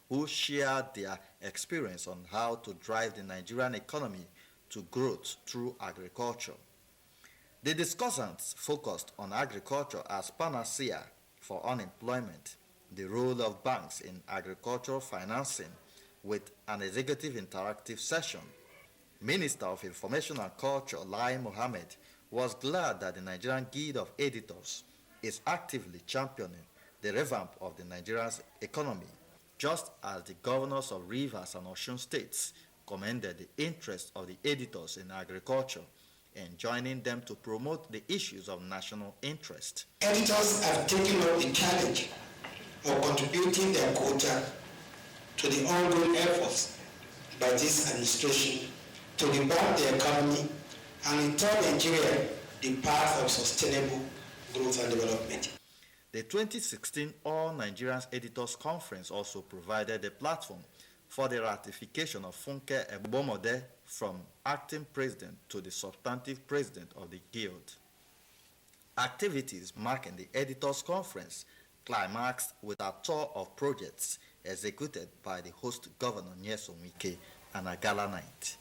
who shared their experience on how to drive the Nigerian economy to growth through agriculture. The discussants focused on agriculture as panacea for unemployment, the role of banks in agricultural financing, with an executive interactive session. Minister of Information and Culture, Lai Mohammed, was glad that the Nigerian Guild of Editors is actively championing the revamp of the Nigerian's economy, just as the governors of Rivers and Osun states commended the interest of the editors in agriculture and joining them to promote the issues of national interest. Editors have taken up the challenge of contributing their quota to the ongoing efforts by this administration to revamp the economy and return Nigeria the path of sustainable growth and development. The 2016 All Nigerians Editors Conference also provided a platform for the ratification of Funke Egbomode from acting president to the substantive president of the Guild. Activities marking the Editors Conference climaxed with a tour of projects executed by the host governor Nyesom Wike and a gala night.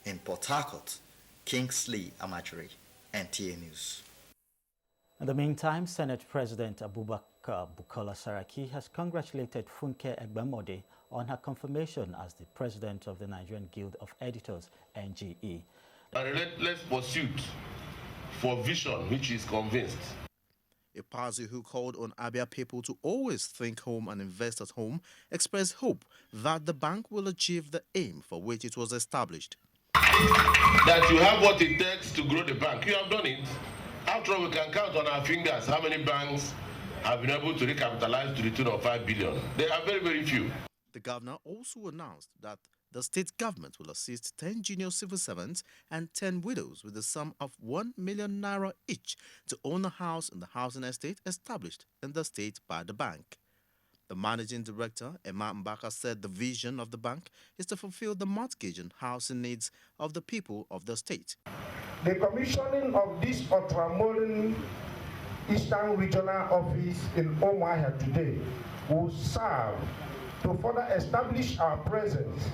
In Port Harcourt, Kingsley Amajiri, NTA News. In the meantime, Senate President Abubakar Bukola Saraki has congratulated Funke Egbemode on her confirmation as the president of the Nigerian Guild of Editors, NGE. A relentless pursuit for vision which is convinced. A party who called on Abia people to always think home and invest at home expressed hope that the bank will achieve the aim for which it was established. That you have what it takes to grow the bank. You have done it. After all, we can count on our fingers how many banks have been able to recapitalize to the tune of 5 billion. They are very, very few. The governor also announced that the state government will assist 10 junior civil servants and 10 widows with the sum of 1 million naira each to own a house in the housing estate established in the state by the bank. The managing director, Emma Mbaka, said the vision of the bank is to fulfill the mortgage and housing needs of the people of the state. The commissioning of this ultramarine Eastern Regional Office in Umuahia today will serve to further establish our presence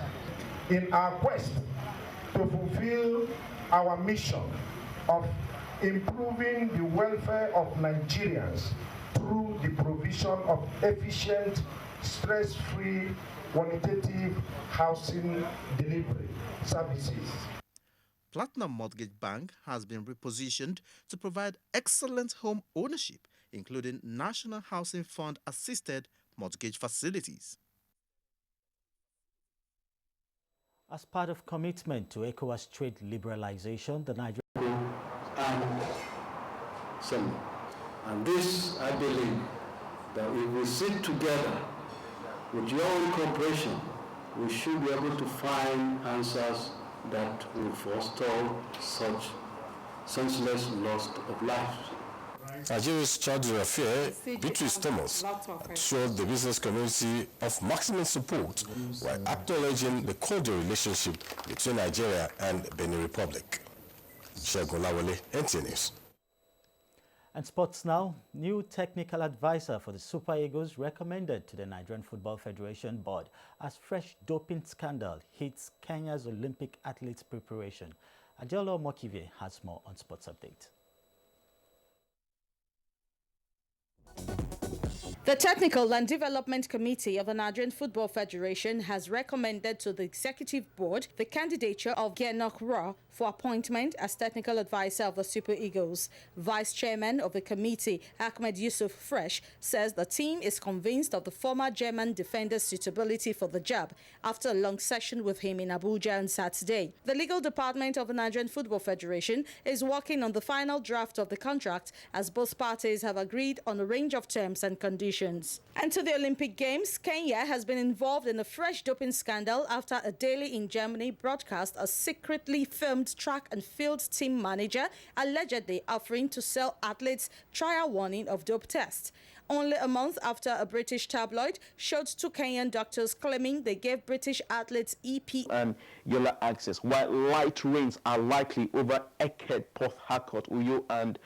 in our quest to fulfill our mission of improving the welfare of Nigerians through the provision of efficient, stress-free, qualitative housing delivery services. Platinum Mortgage Bank has been repositioned to provide excellent home ownership, including National Housing Fund assisted mortgage facilities. As part of commitment to ECOWAS trade liberalization, the Nigerian and this, I believe, that if we sit together with your own cooperation, we should be able to find answers that will forestall such senseless loss of life. Nigeria's Charge Affair, Beatrice Thomas, assured the business community of maximum support while acknowledging the cordial relationship between Nigeria and Benin Republic. Shegun Lawale, NTA News. And sports now, new technical advisor for the Super Eagles recommended to the Nigerian Football Federation board as fresh doping scandal hits Kenya's Olympic athletes' preparation. Adelo Mokive has more on Sports Update. The Technical and Development Committee of the Nigerian Football Federation has recommended to the Executive Board the candidature of Genok Ra for appointment as Technical Advisor of the Super Eagles. Vice Chairman of the committee, Ahmed Yusuf Fresh, says the team is convinced of the former German defender's suitability for the job after a long session with him in Abuja on Saturday. The legal department of the Nigerian Football Federation is working on the final draft of the contract as both parties have agreed on a range of terms and conditions. And to the Olympic Games, Kenya has been involved in a fresh doping scandal after a daily in Germany broadcast a secretly filmed track and field team manager allegedly offering to sell athletes trial warning of dope tests. Only a month after a British tabloid showed two Kenyan doctors claiming they gave British athletes EP and yellow access, while light rains are likely over Eket, Port Harcourt, Uyo and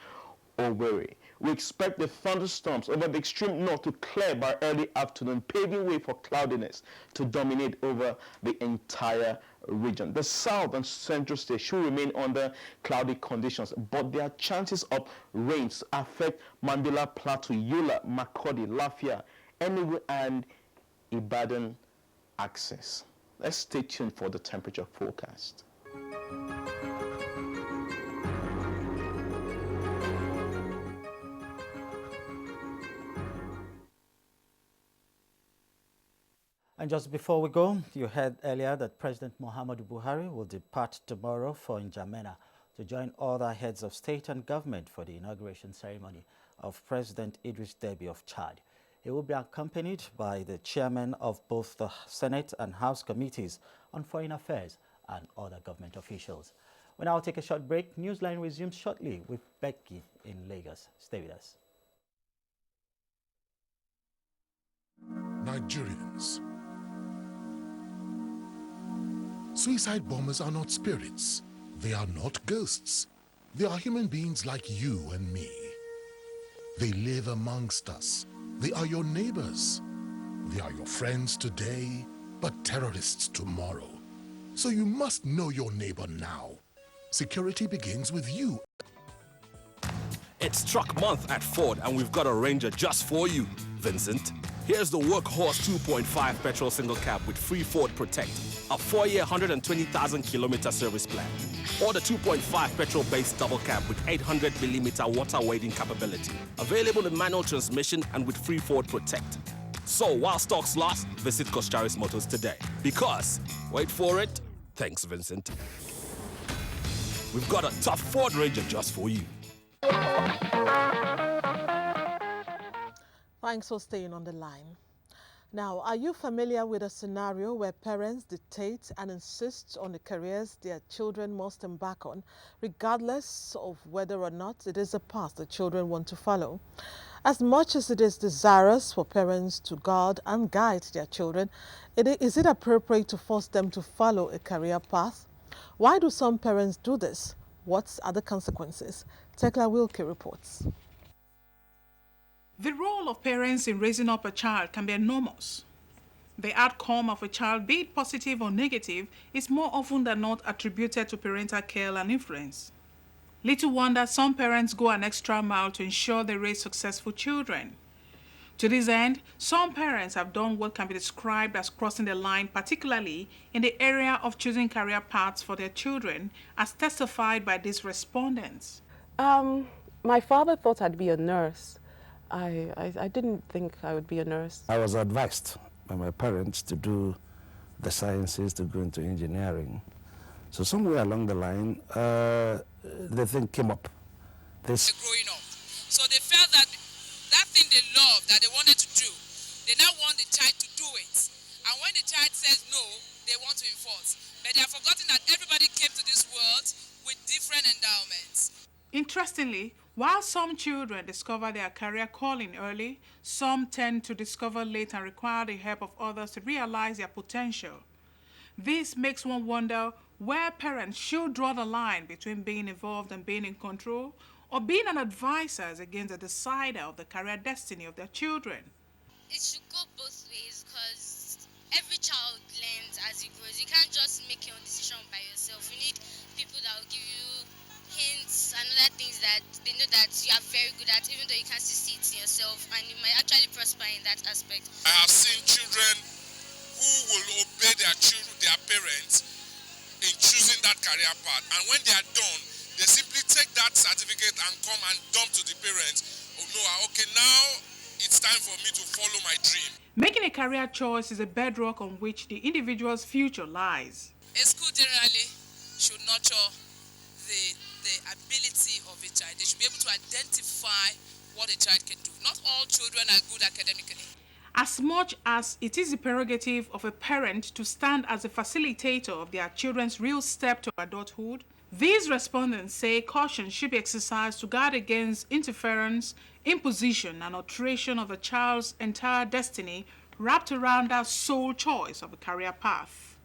Owerri. We expect the thunderstorms over the extreme north to clear by early afternoon, paving way for cloudiness to dominate over the entire region. The south and central states should remain under cloudy conditions, but there are chances of rains to affect Mambila Plateau, Yola, Makurdi, Lafia, Enugu, and Ibadan access. Let's stay tuned for the temperature forecast. And just before we go, you heard earlier that President Muhammadu Buhari will depart tomorrow for N'Djamena to join other heads of state and government for the inauguration ceremony of President Idris Deby of Chad. He will be accompanied by the chairman of both the Senate and House committees on foreign affairs and other government officials. We'll now take a short break. Newsline resumes shortly with Becky in Lagos. Stay with us. Nigerians. Suicide bombers are not spirits. They are not ghosts. They are human beings like you and me. They live amongst us. They are your neighbors. They are your friends today, but terrorists tomorrow. So you must know your neighbor now. Security begins with you. It's truck month at Ford, and we've got a Ranger just for you, Vincent. Here's the Workhorse 2.5 petrol single cab with free Ford Protect, a 4-year, 120,000-kilometer service plan. Or the 2.5 petrol-based double cab with 800mm water wading capability, available in manual transmission and with free Ford Protect. So while stocks last, visit Kostaris Motors today. Because, wait for it, thanks Vincent, we've got a tough Ford Ranger just for you. Thanks for staying on the line. Now, are you familiar with a scenario where parents dictate and insist on the careers their children must embark on, regardless of whether or not it is a path the children want to follow? As much as it is desirous for parents to guard and guide their children, is it appropriate to force them to follow a career path? Why do some parents do this? What are the consequences? Tekla Wilkie reports. The role of parents in raising up a child can be enormous. The outcome of a child, be it positive or negative, is more often than not attributed to parental care and influence. Little wonder some parents go an extra mile to ensure they raise successful children. To this end, some parents have done what can be described as crossing the line, particularly in the area of choosing career paths for their children, as testified by these respondents. My father thought I'd be a nurse. I didn't think I would be a nurse. I was advised by my parents to do the sciences, to go into engineering. So somewhere along the line, the thing came up. Growing up. So they felt that thing they loved, that they wanted to do, they now want the child to do it. And when the child says no, they want to enforce. But they have forgotten that everybody came to this world with different endowments. Interestingly, while some children discover their career calling early, some tend to discover late and require the help of others to realize their potential. This makes one wonder where parents should draw the line between being involved and being in control, or being an advisor against the decider of the career destiny of their children. It should go both ways, because every child learns as he grows. You can't just make your own decision by yourself. You need people that will give you hints and other things that they know that you are very good at, even though you can't see it in yourself, and you might actually prosper in that aspect. I have seen children who will obey their parents in choosing that career path, and when they are done, they simply take that certificate and come and dump to the parents. Oh no, okay, now it's time for me to follow my dream. Making a career choice is a bedrock on which the individual's future lies. A school generally should nurture the ability of a child. They should be able to identify what a child can do. Not all children are good academically. As much as it is the prerogative of a parent to stand as a facilitator of their children's real step to adulthood, these respondents say caution should be exercised to guard against interference, imposition, and alteration of a child's entire destiny wrapped around that sole choice of a career path.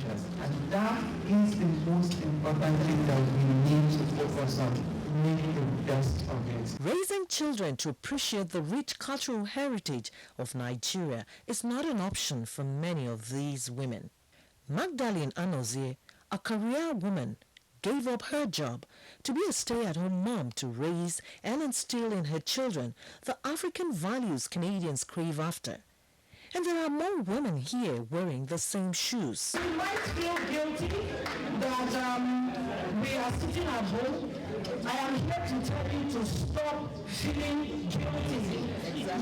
agriculture. And that is the most important thing that we need to focus on, make the best of it. Raising children to appreciate the rich cultural heritage of Nigeria is not an option for many of these women. Magdalene Anozie, a career woman, gave up her job to be a stay-at-home mom to raise and instill in her children the African values Canadians crave after. And there are more women here wearing the same shoes. You might feel guilty that we are sitting at home. I am here to tell you to stop feeling guilty.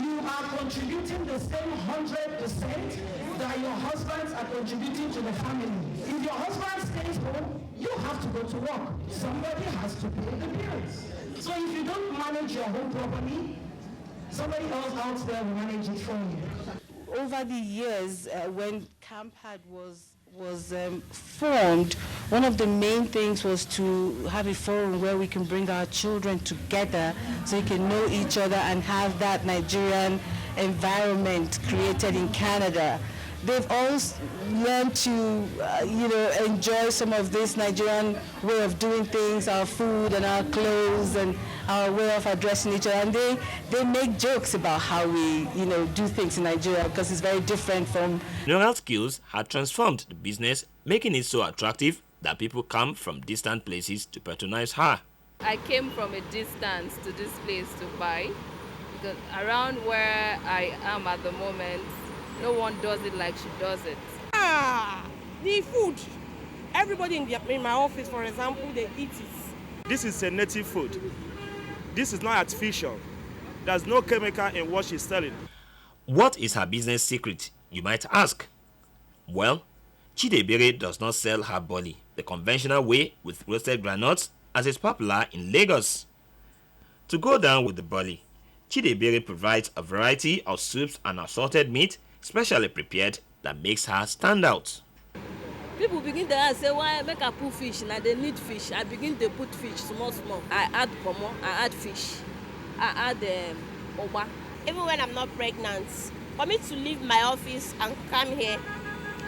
You are contributing the same 100% that your husbands are contributing to the family. If your husband stays home, you have to go to work. Somebody has to pay the bills. So if you don't manage your home properly, somebody else out there will manage it for you. Over the years, when Camp Hard was formed, one of the main things was to have a forum where we can bring our children together so we can know each other and have that Nigerian environment created in Canada. They've all learned to, enjoy some of this Nigerian way of doing things, our food and our clothes and our way of addressing each other. And they make jokes about how we, do things in Nigeria because it's very different from... Neural skills had transformed the business, making it so attractive that people come from distant places to patronize her. I came from a distance to this place to buy because around where I am at the moment, no one does it like she does it. The food. Everybody in my office, for example, they eat it. This is a native food. This is not artificial. There's no chemical in what she's selling. What is her business secret, you might ask? Well, Chidebere does not sell her boli the conventional way with roasted granules as is popular in Lagos. To go down with the boli, Chidebere provides a variety of soups and assorted meat specially prepared that makes her stand out. People begin to ask, say, why make I put fish? Now they need fish. I begin to put fish small. I add pomo, I add fish, I add oba. Even when I'm not pregnant, for me to leave my office and come here,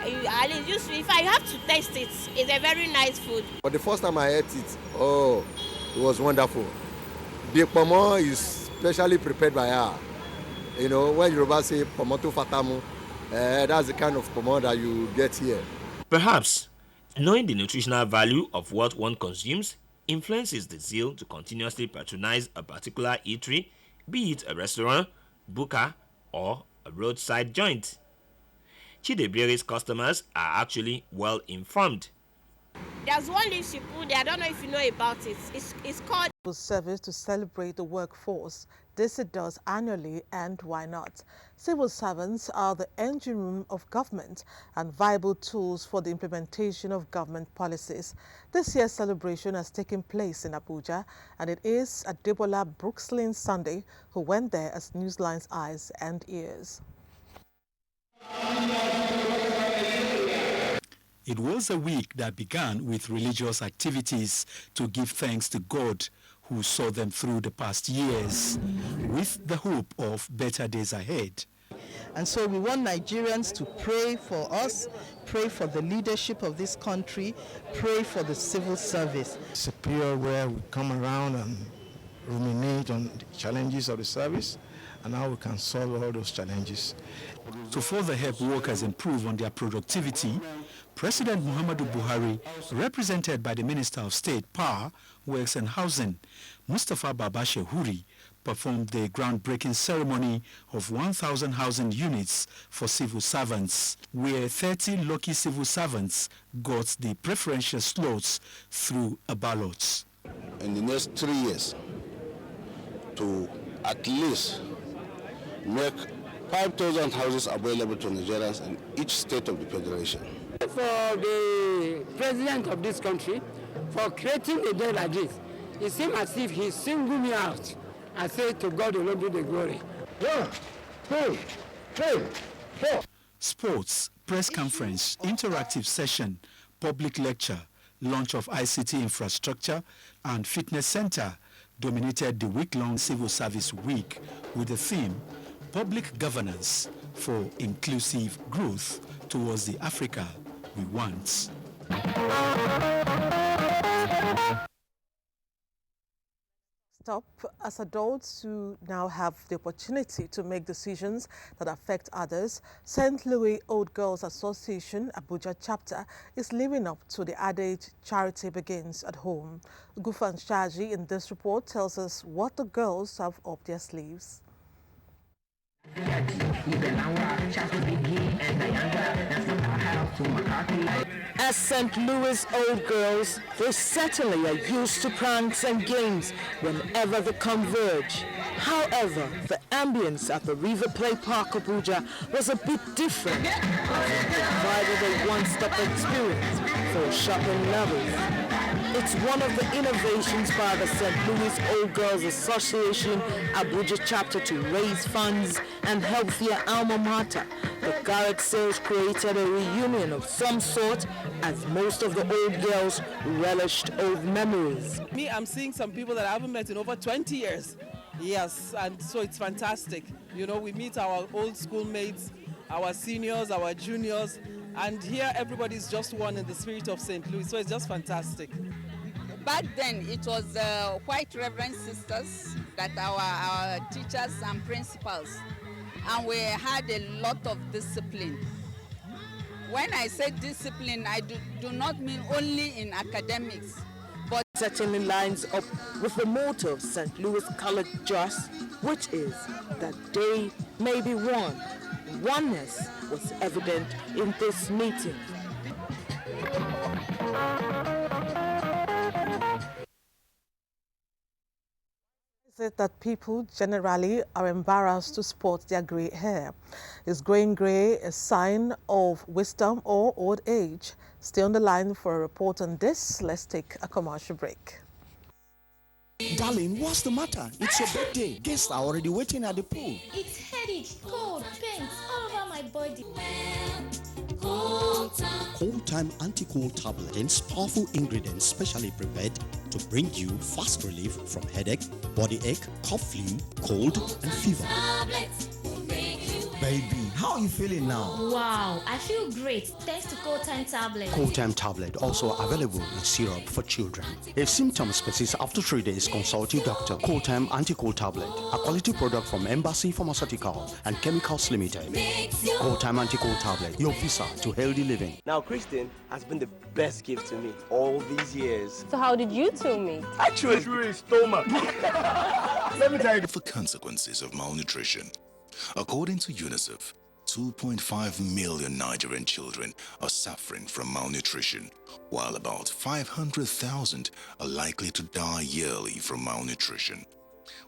if I have to taste it, it's a very nice food. But the first time I ate it, it was wonderful. The pomo is specially prepared by her. When Yoruba say pomoto fatamu, that's the kind of pomo that you get here. Perhaps knowing the nutritional value of what one consumes influences the zeal to continuously patronize a particular eatery, be it a restaurant, buka, or a roadside joint. Chidebere's customers are actually well informed. There's one leaf she put there, I don't know if you know about it. It's called service to celebrate the workforce. This it does annually, and why not? Civil servants are the engine room of government and viable tools for the implementation of government policies. This year's celebration has taken place in Abuja, and it is Adebola Brookslyn Sunday who went there as NewsLine's eyes and ears. It was a week that began with religious activities to give thanks to God who saw them through the past years with the hope of better days ahead. And so we want Nigerians to pray for us, pray for the leadership of this country, pray for the civil service. It's a period where we come around and ruminate on the challenges of the service and how we can solve all those challenges. To further help workers improve on their productivity, President Muhammadu Buhari, represented by the Minister of State, Power, Works and Housing, Mustafa Babashe Huri, performed the groundbreaking ceremony of 1,000 housing units for civil servants, where 30 lucky civil servants got the preferential slots through a ballot. In the next 3 years, to at least make 5,000 houses available to Nigerians in each state of the Federation. For the president of this country, for creating a day like this, it seems as if he singled me out and said to God alone be the glory. 1, 2, 3, 4. Sports, press conference, interactive session, public lecture, launch of ICT infrastructure and fitness center dominated the week-long Civil Service Week with the theme Public Governance for Inclusive Growth towards the Africa we want. Stop as adults who now have the opportunity to make decisions that affect others. St. Louis Old Girls Association Abuja chapter is living up to the adage charity begins at home. Gufan Shaji in this report tells us what the girls have up their sleeves. As St. Louis Old Girls, they certainly are used to pranks and games whenever they converge. However, the ambience at the River Play Park Abuja was a bit different. It provided a one-stop experience for shopping lovers. It's one of the innovations by the St. Louis Old Girls Association Abuja chapter to raise funds and help their alma mater. The garage sales created a reunion of some sort as most of the old girls relished old memories. Me, I'm seeing some people that I haven't met in over 20 years. Yes, and so it's fantastic. You know, we meet our old schoolmates, our seniors, our juniors, and here everybody's just one in the spirit of St. Louis, so it's just fantastic. Back then, it was quite reverend sisters that our teachers and principals, and we had a lot of discipline. When I say discipline, I do not mean only in academics, but certainly lines up with the motto of St. Louis Colored Just, which is that they may be one. Oneness was evident in this meeting. Is it that people generally are embarrassed to sport their grey hair? Is growing grey a sign of wisdom or old age? Stay on the line for a report on this. Let's take a commercial break. Darling, what's the matter? It's your birthday. Guests are already waiting at the pool. It's headache, cold, pains all over my body. Cold Time Anti-Cold Tablet contains powerful ingredients specially prepared to bring you fast relief from headache, body ache, cough, flu, cold, and fever. Baby, how are you feeling now? Wow, I feel great thanks to Cold Time Tablet. Cold Time Tablet also available in syrup for children. If symptoms persist after 3 days, consult your doctor. Cold Time Anti-Cold Tablet, a quality product from Embassy Pharmaceutical and Chemicals Limited. Cold Time Anti-Cold Tablet, your visa to healthy living. Now, Kristen has been the best gift to me all these years. So how did you two meet? Actually, through his stomach. Let me tell you the consequences of malnutrition. According to UNICEF, 2.5 million Nigerian children are suffering from malnutrition, while about 500,000 are likely to die yearly from malnutrition.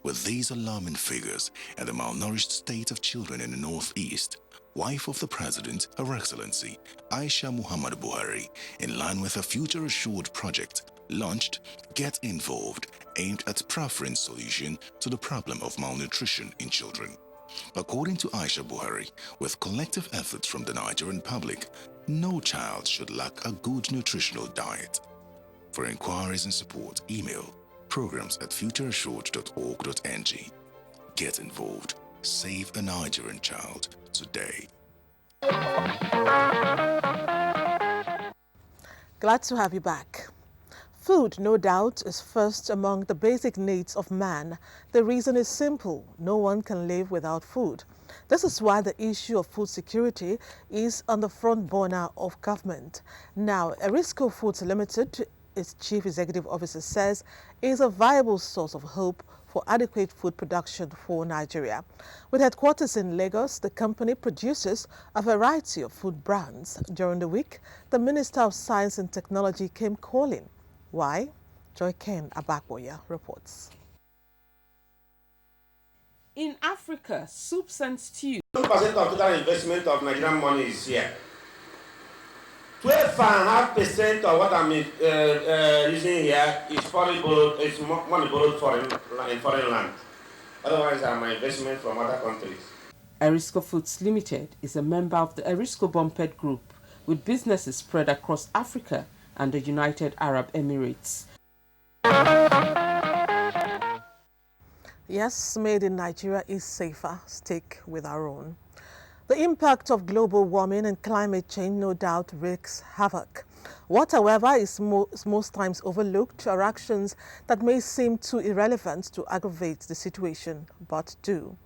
With these alarming figures and the malnourished state of children in the Northeast, wife of the President, Her Excellency Aisha Muhammadu Buhari, in line with her Future Assured project, launched Get Involved, aimed at proffering solution to the problem of malnutrition in children. According to Aisha Buhari, with collective efforts from the Nigerian public, no child should lack a good nutritional diet. For inquiries and support, email programs@futureassured.org.ng. Get involved. Save a Nigerian child today. Glad to have you back. Food, no doubt, is first among the basic needs of man. The reason is simple. No one can live without food. This is why the issue of food security is on the front burner of government. Now, Erisco Foods Limited, its chief executive officer says, is a viable source of hope for adequate food production for Nigeria. With headquarters in Lagos, the company produces a variety of food brands. During the week, the Minister of Science and Technology came calling. Why? Joy Ken Abakboya reports. In Africa, soups and stews. 2% of total investment of Nigerian money is here. 12.5% of what I'm using here is foreign borrowed, is money borrowed in foreign land. Otherwise, my investment from other countries. Erisco Foods Limited is a member of the Erisco Bumped Group, with businesses spread across Africa and the United Arab Emirates. Yes, made in Nigeria is safer. Stick with our own. The impact of global warming and climate change no doubt wreaks havoc. What, however, is most times overlooked are actions that may seem too irrelevant to aggravate the situation, but do.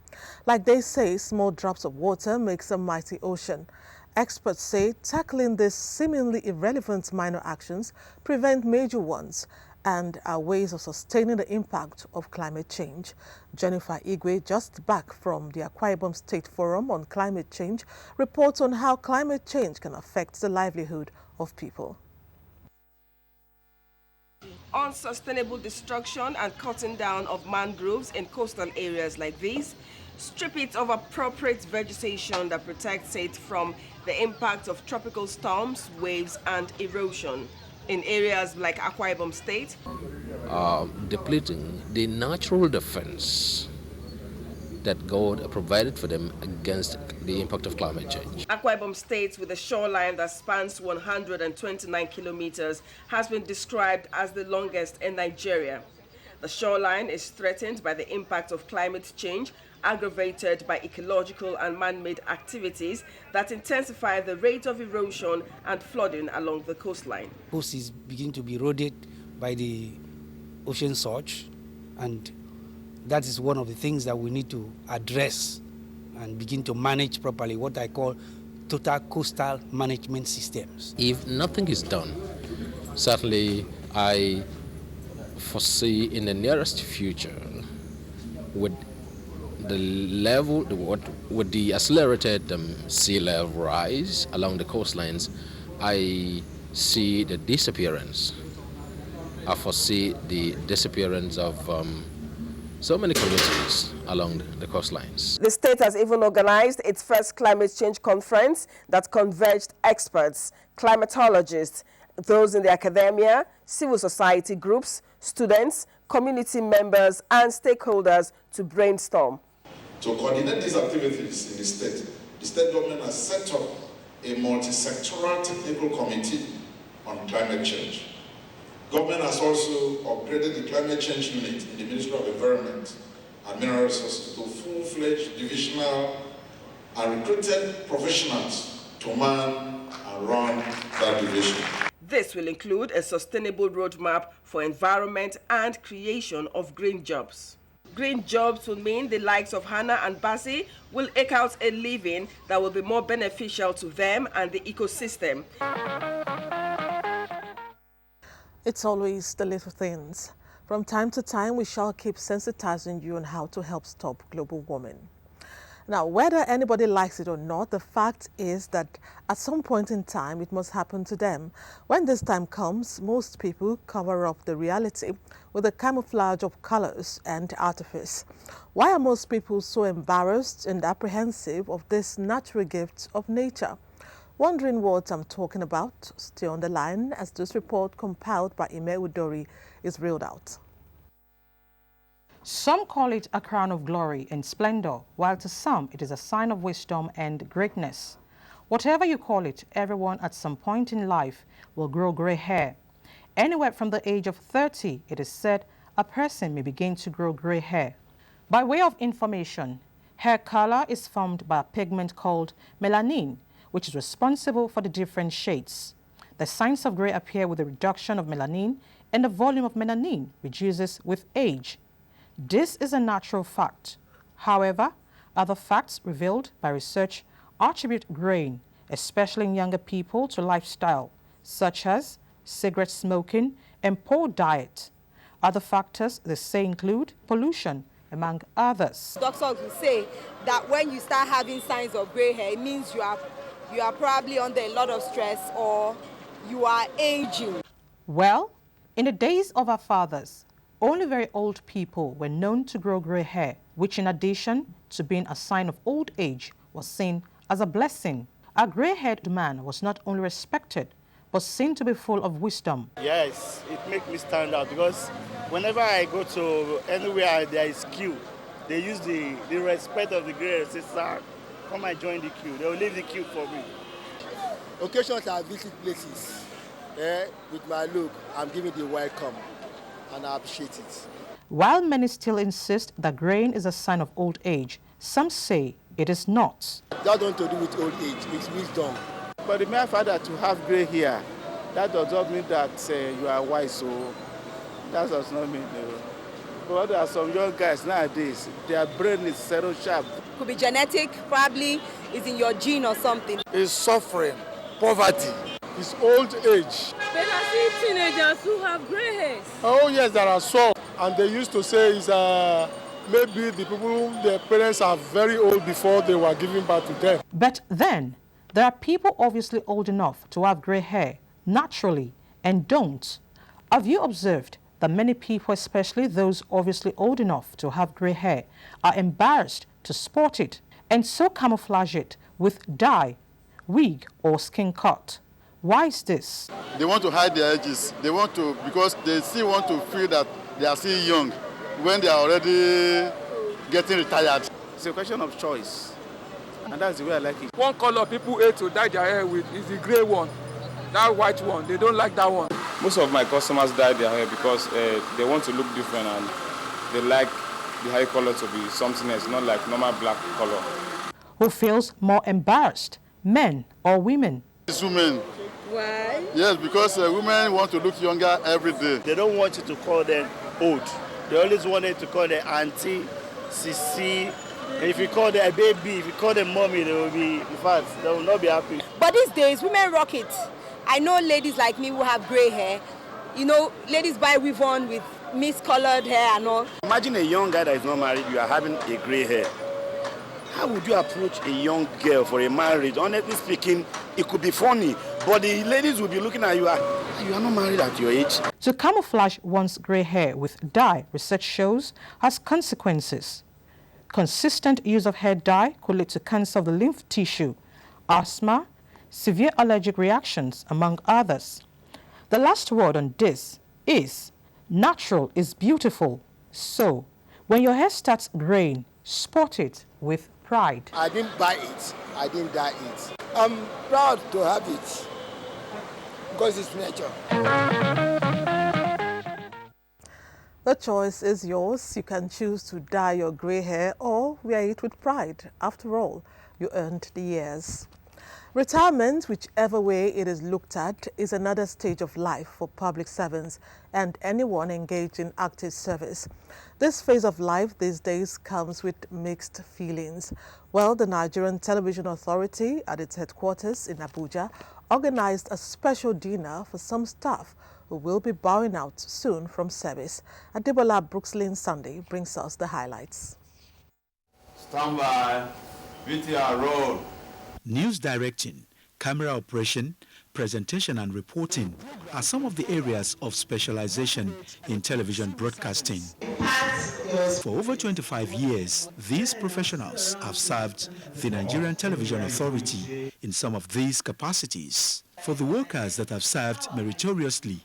Like they say, small drops of water makes a mighty ocean. Experts say tackling these seemingly irrelevant minor actions prevent major ones and are ways of sustaining the impact of climate change. Jennifer Igwe, just back from the Akwa Ibom State Forum on Climate Change, reports on how climate change can affect the livelihood of people. Unsustainable destruction and cutting down of mangroves in coastal areas like these strip it of appropriate vegetation that protects it from the impact of tropical storms, waves, and erosion. In areas like Akwa Ibom State, depleting the natural defense that God provided for them against the impact of climate change. Akwa Ibom State, with a shoreline that spans 129 kilometers, has been described as the longest in Nigeria. The shoreline is threatened by the impact of climate change, aggravated by ecological and man-made activities that intensify the rate of erosion and flooding along the coastline. Coast is beginning to be eroded by the ocean surge, and that is one of the things that we need to address and begin to manage properly, what I call total coastal management systems. If nothing is done, certainly I foresee in the nearest future with the level, with the accelerated sea level rise along the coastlines, I see the disappearance. I foresee the disappearance of so many communities along the coastlines. The state has even organized its first climate change conference that converged experts, climatologists, those in the academia, civil society groups, students, community members, and stakeholders to brainstorm. To coordinate these activities in the state government has set up a multi-sectoral technical committee on climate change. Government has also upgraded the climate change unit in the Ministry of Environment and Mineral Resources to full-fledged divisional and recruited professionals to man and run that division. This will include a sustainable roadmap for environment and creation of green jobs. Green jobs will mean the likes of Hannah and Basi will eke out a living that will be more beneficial to them and the ecosystem. It's always the little things. From time to time, we shall keep sensitizing you on how to help stop global warming. Now, whether anybody likes it or not, the fact is that at some point in time, it must happen to them. When this time comes, most people cover up the reality with a camouflage of colors and artifice. Why are most people so embarrassed and apprehensive of this natural gift of nature? Wondering what I'm talking about? Stay on the line as this report compiled by Ime Udori is reeled out. Some call it a crown of glory and splendor, while to some it is a sign of wisdom and greatness. Whatever you call it, everyone at some point in life will grow gray hair. Anywhere from the age of 30, it is said, a person may begin to grow gray hair. By way of information, hair color is formed by a pigment called melanin, which is responsible for the different shades. The signs of gray appear with the reduction of melanin, and the volume of melanin reduces with age. This is a natural fact. However, other facts revealed by research attribute graying, especially in younger people, to lifestyle, such as cigarette smoking and poor diet. Other factors they say include pollution, among others. Doctors will say that when you start having signs of gray hair, it means you are probably under a lot of stress or you are aging. Well, in the days of our fathers, only very old people were known to grow gray hair, which in addition to being a sign of old age was seen as a blessing. A gray-haired man was not only respected, but seen to be full of wisdom. Yes, it makes me stand out because whenever I go to anywhere there is queue, they use the respect of the gray and say, sir, come and join the queue. They will leave the queue for me. Occasions I visit places, with my look, I'm giving the welcome, and I appreciate it. While many still insist that graying is a sign of old age, some say it is not. That don't to do with old age, it's wisdom. But the mere fact that you have gray hair, that does not mean that you are wise, so that does not mean. But there are some young guys nowadays, their brain is zero sharp. Could be genetic, probably it's in your gene or something. It's suffering, poverty, it's old age. But I see teenagers who have gray hairs. Oh yes, there are some. And they used to say is maybe the people, their parents are very old before they were giving birth to them. But then, there are people obviously old enough to have gray hair naturally and don't. Have you observed that many people, especially those obviously old enough to have gray hair, are embarrassed to sport it and so camouflage it with dye, wig or skin cut? Why is this? They want to hide their ages. They want to, because they still want to feel that they are still young when they are already getting retired. It's a question of choice, and that's the way I like it. One color people hate to dye their hair with is the gray one, that white one. They don't like that one. Most of my customers dye their hair because they want to look different and they like the hair color to be something else, not like normal black color. Who feels more embarrassed, men or women? It's women. Why? Yes, because women want to look younger every day. They don't want you to call them old. They always wanted to call them auntie, sissy. And if you call them a baby, if you call them mommy, they will be, in fact, they will not be happy. But these days, women rock it. I know ladies like me who have gray hair. You know, ladies buy weave on with miscolored hair and all. Imagine a young guy that is not married, you are having a gray hair. How would you approach a young girl for a marriage? Honestly speaking, it could be funny, but the ladies will be looking at you, you are not married at your age. To camouflage one's gray hair with dye, research shows, has consequences. Consistent use of hair dye could lead to cancer of the lymph tissue, asthma, severe allergic reactions, among others. The last word on this is, natural is beautiful. So, when your hair starts graying, sport it with pride. I didn't buy it. I didn't dye it. I'm proud to have it because it's nature. The choice is yours. You can choose to dye your gray hair or wear it with pride. After all, you earned the years. Retirement, whichever way it is looked at, is another stage of life for public servants and anyone engaged in active service. This phase of life these days comes with mixed feelings. Well, the Nigerian Television Authority at its headquarters in Abuja organized a special dinner for some staff who will be bowing out soon from service. Adebola Brookslyn Sunday brings us the highlights. Stand by, VTR roll. News directing, camera operation, presentation and reporting are some of the areas of specialization in television broadcasting. For over 25 years, these professionals have served the Nigerian Television Authority in some of these capacities. For the workers that have served meritoriously,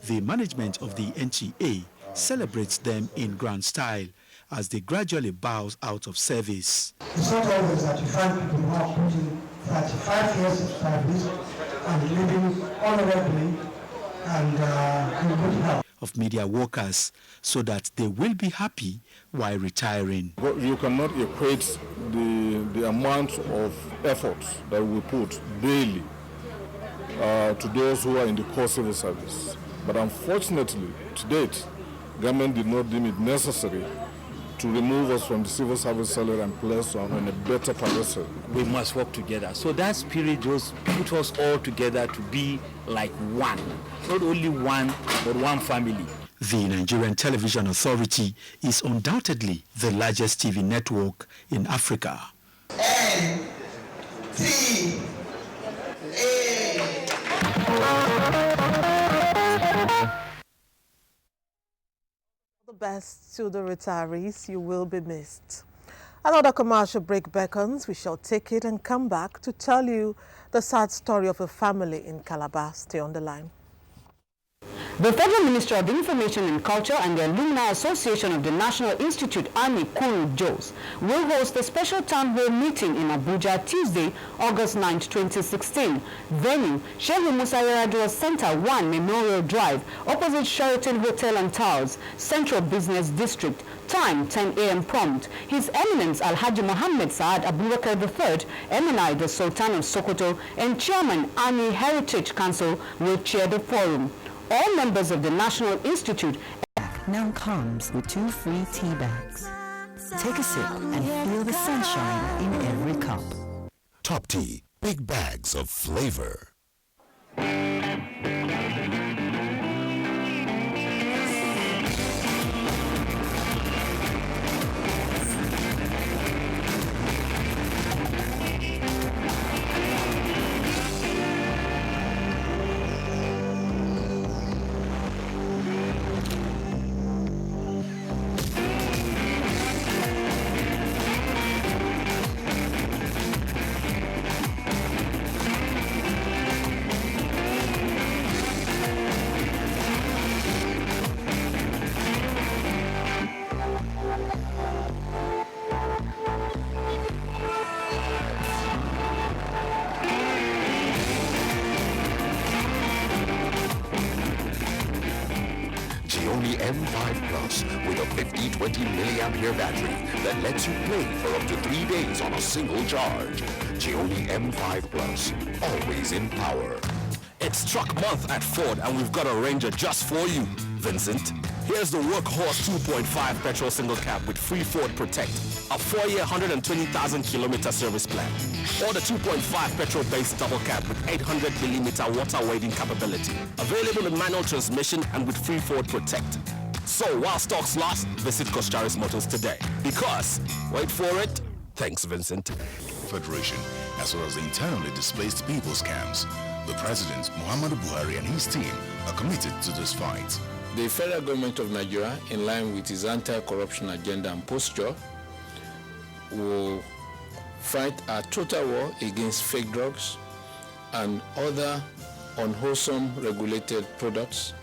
the management of the NTA celebrates them in grand style as they gradually bow out of service. It's not always that you find people who are putting 35 years of service and living honorably and in good health. Of media workers so that they will be happy while retiring. But you cannot equate the amount of effort that we put daily to those who are in the core civil service. But unfortunately, to date, government did not deem it necessary to remove us from the civil service salary and place on a better pedestal. We must work together. So that spirit just put us all together to be like one. Not only one, but one family. The Nigerian Television Authority is undoubtedly the largest TV network in Africa. The best to the retirees. You will be missed. Another commercial break beckons. We shall take it and come back to tell you the sad story of a family in Calabar. Stay on the line. The Federal Ministry of Information and Culture and the Alumni Association of the National Institute, Army Kuru Jos, will host a special town hall meeting in Abuja Tuesday, August 9, 2016. Venue, Shehu Musa Yar'Adua Center 1 Memorial Drive, opposite Sheraton Hotel and Towers, Central Business District. Time 10 a.m. prompt. His Eminence Alhaji Muhammad Saad Abubakar III, Eminai the Sultan of Sokoto, and Chairman Army Heritage Council will chair the forum. All members of the National Institute now comes with 2 free tea bags. Take a sip and feel the sunshine in every cup. Top Tea, big bags of flavor. M5 Plus with a 50-20 milliampere battery that lets you play for up to 3 days on a single charge. Gioni M5 Plus, always in power. It's truck month at Ford and we've got a Ranger just for you, Vincent. Here's the workhorse 2.5 petrol single cab with free Ford Protect, a 4-year 120,000 kilometer service plan. Or the 2.5 petrol based double cab with 800mm water wading capability. Available in manual transmission and with free Ford Protect. So while stocks last, visit Kostaris Motors today. Because, wait for it, thanks Vincent. Federation, as well as the internally displaced people's camps. The President, Muhammadu Buhari, and his team are committed to this fight. The federal government of Nigeria, in line with its anti-corruption agenda and posture, will fight a total war against fake drugs and other unwholesome regulated products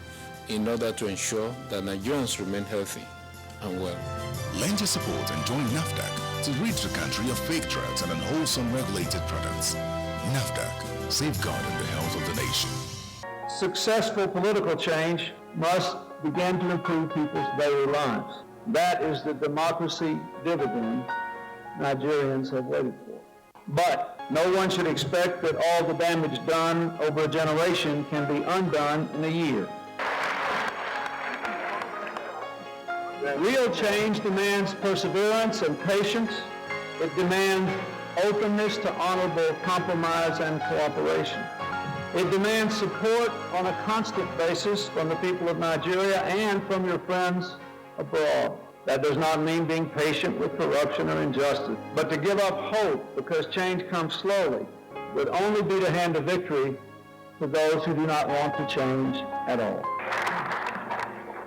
in order to ensure that Nigerians remain healthy and well. Lend your support and join NAFDAC to rid the country of fake drugs and unwholesome regulated products. NAFDAC, safeguarding the health of the nation. Successful political change must begin to improve people's daily lives. That is the democracy dividend Nigerians have waited for. But no one should expect that all the damage done over a generation can be undone in a year. Real change demands perseverance and patience. It demands openness to honorable compromise and cooperation. It demands support on a constant basis from the people of Nigeria and from your friends abroad. That does not mean being patient with corruption or injustice, but to give up hope because change comes slowly would only be to hand a victory to those who do not want to change at all.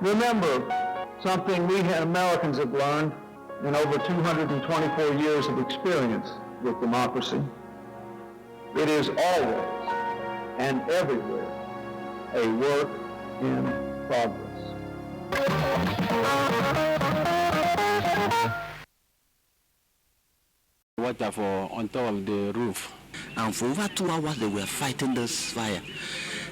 Remember something we Americans have learned in over 224 years of experience with democracy. It is always and everywhere a work in progress. Water for on top of the roof, and for over 2 hours they were fighting this fire.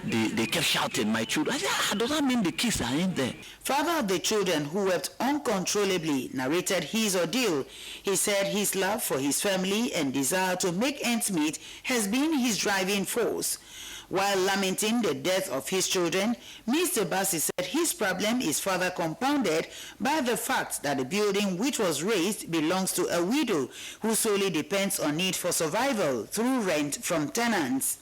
They kept shouting, my children. I said, does that mean the kids are in there? Father of the children, who wept uncontrollably, narrated his ordeal. He said his love for his family and desire to make ends meet has been his driving force. While lamenting the death of his children, Mr. Bassi said his problem is further compounded by the fact that the building which was raised belongs to a widow who solely depends on it for survival through rent from tenants.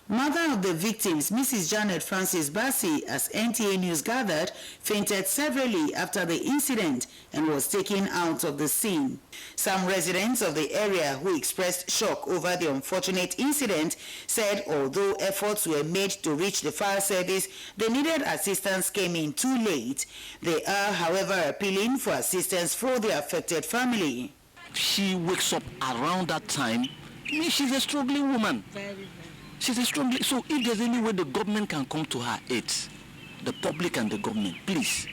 Mother of the victims, Mrs. Janet Francis Bassi, as NTA News gathered, fainted severely after the incident and was taken out of the scene. Some residents of the area who expressed shock over the unfortunate incident said although efforts were made to reach the fire service, the needed assistance came in too late. They are, however, appealing for assistance for the affected family. She wakes up around that time. I mean, she's a struggling woman. She's a struggling. So if there's any way the government can come to her aid, the public and the government, please.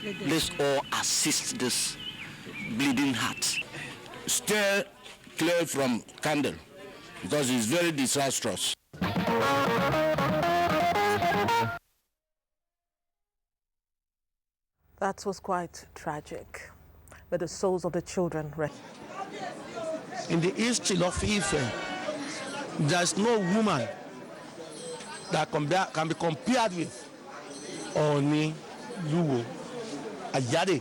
Let's all assist this bleeding heart. Stay clear from candle because it's very disastrous. That was quite tragic. May the souls of the children rest. In the history of Ife, there's no woman that can be compared with Oni Luwo Ajade.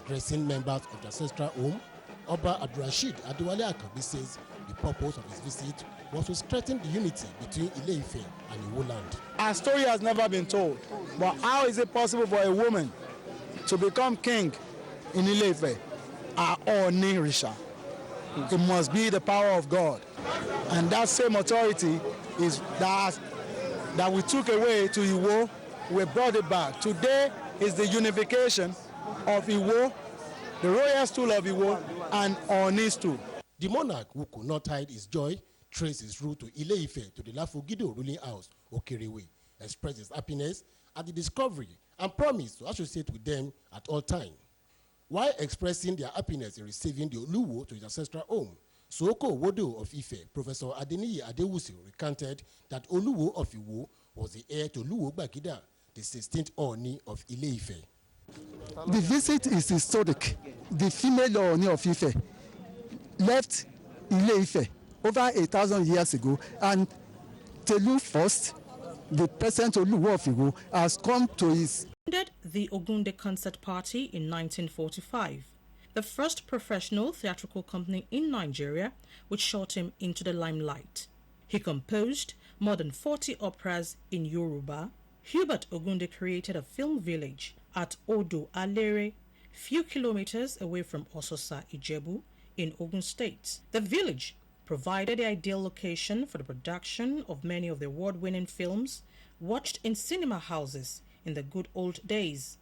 Addressing members of the ancestral home, Oba Abdulrasheed Adewale Akabi says the purpose of his visit was to strengthen the unity between Ile-Ife and Iwo land. Our story has never been told, but how is it possible for a woman to become king in Ile-Ife? Oni Risha. It must be the power of God. And that same authority is that we took away to Iwo, we brought it back. Today is the unification of Iwo, the royal stool of Iwo, and Oni stool. The monarch, who could not hide his joy, traced his route to Ile-Ife to the Lafogido ruling house, Okerewe, expressed his happiness at the discovery and promised to associate with them at all times. While expressing their happiness in receiving the Oluwo to his ancestral home, Soko Wodo of Ife, Professor Adeniyi Adewusi, recanted that Oluwo of Iwo was the heir to Oluwo Gbagida, the 16th Oni of Ile-Ife. The visit is historic. The female Oni of Ife left Ile-Ife over 1,000 years ago, and Telu first, the present Oluwo of Iwo, has come to his... The Ogunde Concert Party in 1945, the first professional theatrical company in Nigeria, which shot him into the limelight. He composed more than 40 operas in Yoruba. Hubert Ogunde created a film village at Odo Alere, few kilometers away from Ososa, Ijebu, in Ogun State. The village provided the ideal location for the production of many of the award-winning films watched in cinema houses in the good old days.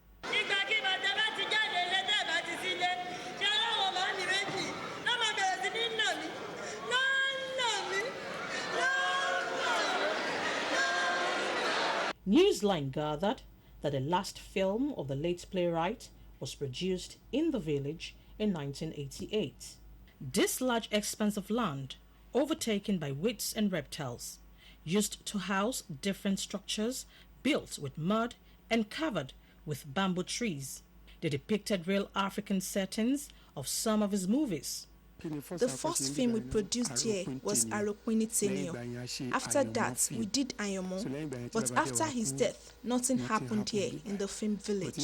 NewsLine gathered that the last film of the late playwright was produced in the village in 1988. This large expanse of land, overtaken by weeds and reptiles, used to house different structures built with mud and covered with bamboo trees. They depicted real African settings of some of his movies. The first film we produced here was Arokwini Tenio. After that, we did Ayomo, but after his death, nothing happened here in the film village.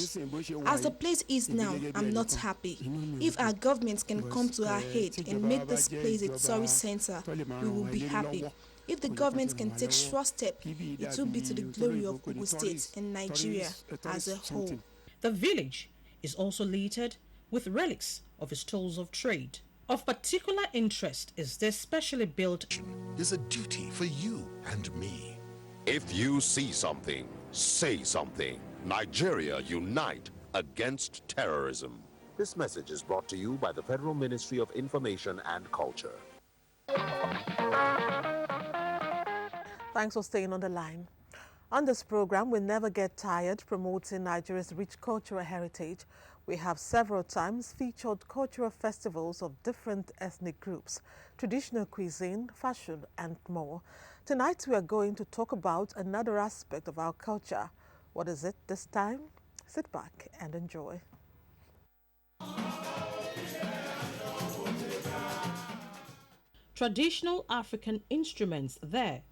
As the place is now, I'm not happy. If our government can come to our aid and make this place a tourist center, we will be happy. If the government can take short steps, it will be to the glory of Ogun State and Nigeria as a whole. The village is also littered with relics of his tools of trade. Of particular interest is this specially built is a duty for you and me. If you see something, say something. Nigeria unite against terrorism. This message is brought to you by the Federal Ministry of Information and Culture. Thanks for staying on the line. On this program, we never get tired promoting Nigeria's rich cultural heritage. We have several times featured cultural festivals of different ethnic groups, traditional cuisine, fashion, and more. Tonight, we are going to talk about another aspect of our culture. What is it this time? Sit back and enjoy. Traditional African instruments there,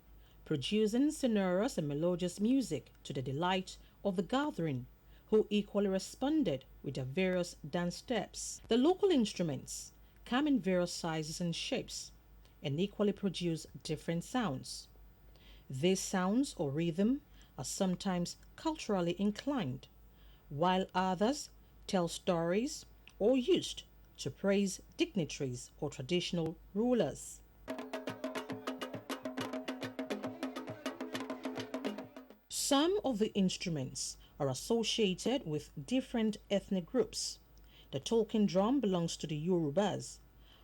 producing sonorous and melodious music to the delight of the gathering, who equally responded with their various dance steps. The local instruments come in various sizes and shapes and equally produce different sounds. These sounds or rhythm are sometimes culturally inclined, while others tell stories or used to praise dignitaries or traditional rulers. Some of the instruments are associated with different ethnic groups, The talking drum belongs to the Yorubas,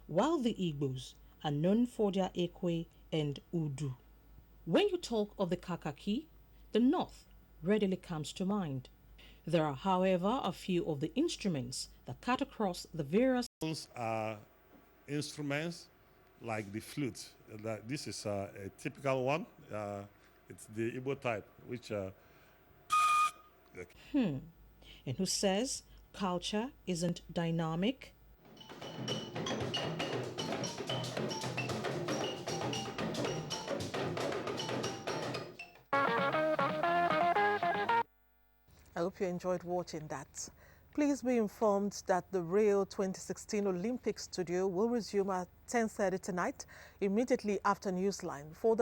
while the Igbos are known for their ekwe and udu. When you talk of the kakaki, the North readily comes to mind. There are, however, a few of the instruments that cut across the various instruments like the flute. This is a typical one. It's the Igbo type, which And who says culture isn't dynamic? I hope you enjoyed watching that. Please be informed that the Rio 2016 Olympic studio will resume at 10:30 tonight, immediately after Newsline. For the